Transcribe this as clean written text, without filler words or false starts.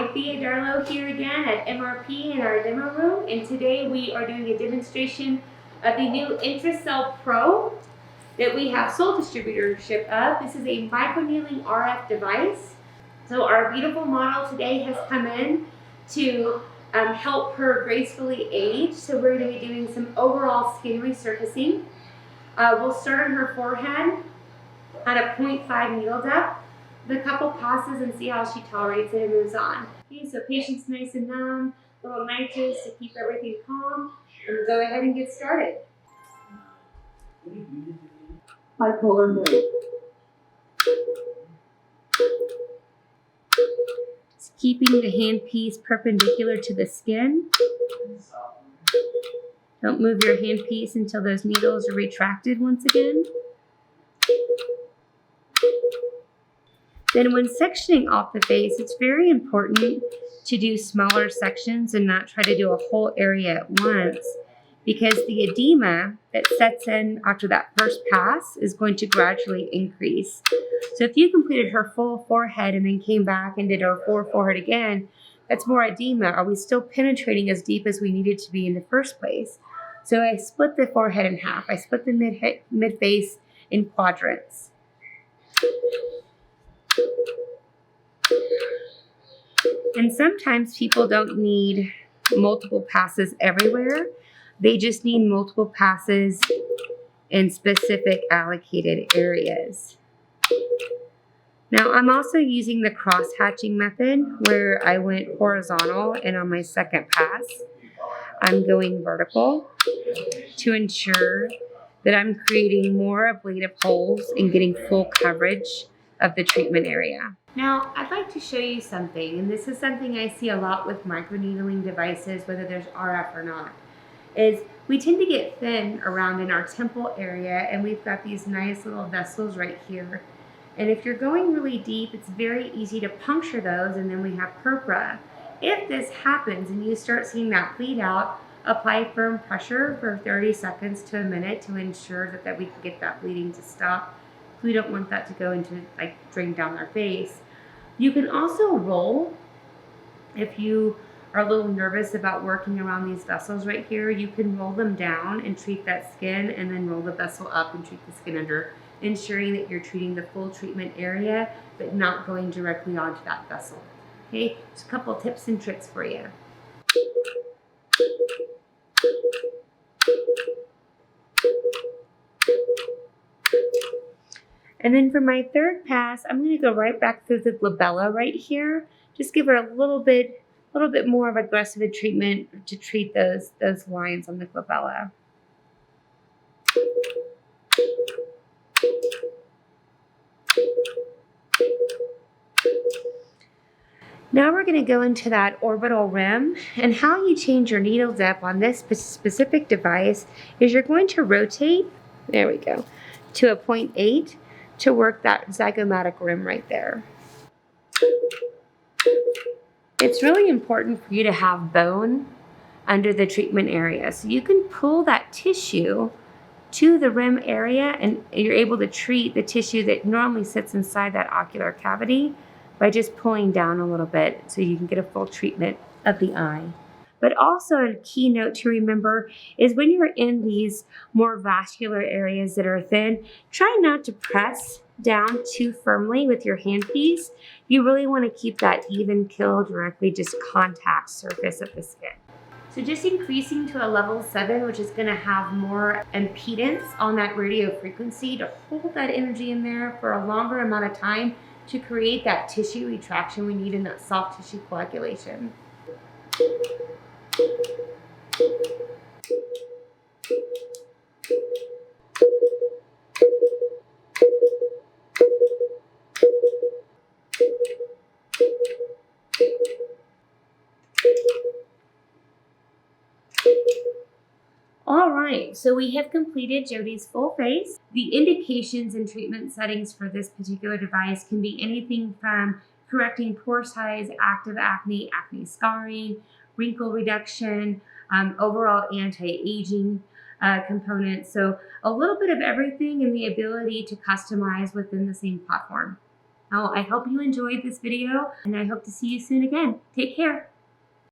Hi, Thea Darlow here again at MRP in our demo room, and today we are doing a demonstration of the new INTRAcel Pro that we have sole distributorship of. This is a microneedling RF device. So our beautiful model today has come in to help her gracefully age. So we're going to be doing some overall skin resurfacing. We'll start on her forehead at a 0.5 needle depth. A couple passes and see how she tolerates it and moves on. Okay, so patient's nice and numb, little nitrous to keep everything calm, and we'll go ahead and get started. Bipolar mode. It's keeping the handpiece perpendicular to the skin. Don't move your handpiece until those needles are retracted once again. Then when sectioning off the face, it's very important to do smaller sections and not try to do a whole area at once, because the edema that sets in after that first pass is going to gradually increase. So if you completed her full forehead and then came back and did her full forehead again, that's more edema. Are we still penetrating as deep as we needed to be in the first place? So I split the forehead in half. I split the mid-face in quadrants. And sometimes people don't need multiple passes everywhere. They just need multiple passes in specific allocated areas. Now I'm also using the cross-hatching method where I went horizontal, and on my second pass, I'm going vertical to ensure that I'm creating more ablative holes and getting full coverage of the treatment area. Now, I'd like to show you something, and this is something I see a lot with microneedling devices, whether there's RF or not, is we tend to get thin around in our temple area, and we've got these nice little vessels right here. And if you're going really deep, it's very easy to puncture those, and then we have purpura. If this happens and you start seeing that bleed out, apply firm pressure for 30 seconds to a minute to ensure that we can get that bleeding to stop. We don't want that to go into, like, drain down their face. You can also roll. If you are a little nervous about working around these vessels right here, you can roll them down and treat that skin, and then roll the vessel up and treat the skin under, ensuring that you're treating the full treatment area, but not going directly onto that vessel. Okay, just a couple tips and tricks for you. And then for my third pass, I'm going to go right back through the glabella right here. Just give her a little bit more of aggressive treatment to treat those lines on the glabella. Now we're going to go into that orbital rim, and how you change your needle depth on this specific device is you're going to rotate, there we go, to a 0.8 to work that zygomatic rim right there. It's really important for you to have bone under the treatment area, so you can pull that tissue to the rim area, and you're able to treat the tissue that normally sits inside that ocular cavity by just pulling down a little bit so you can get a full treatment of the eye. But also a key note to remember is when you're in these more vascular areas that are thin, try not to press down too firmly with your handpiece. You really want to keep that even kill directly just contact surface of the skin. So just increasing to a level 7, which is going to have more impedance on that radio frequency to hold that energy in there for a longer amount of time to create that tissue retraction we need in that soft tissue coagulation. All right, so we have completed Jody's full face. The indications and treatment settings for this particular device can be anything from correcting pore size, active acne, acne scarring, wrinkle reduction, overall anti-aging components. So a little bit of everything, and the ability to customize within the same platform. Now, I hope you enjoyed this video, and I hope to see you soon again. Take care.